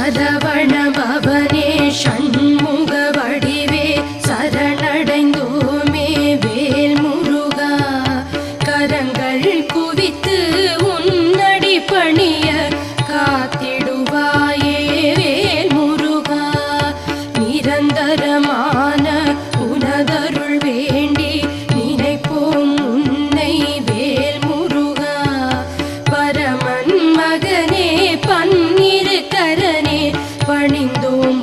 சரவணபவனே ஷண்முக வடிவே சரணடைந்தோமே வேல் முருகா கரங்கள் குவித்து உன்னடி பணிய காத்திடுவாயே வேல் முருகா நிரந்தரமான உனதருள் வேண்டி நினைப்போம் உன்னை வேல் முருகா பரமன் மகனே பன்னிரு கரனே பணிந்தோம்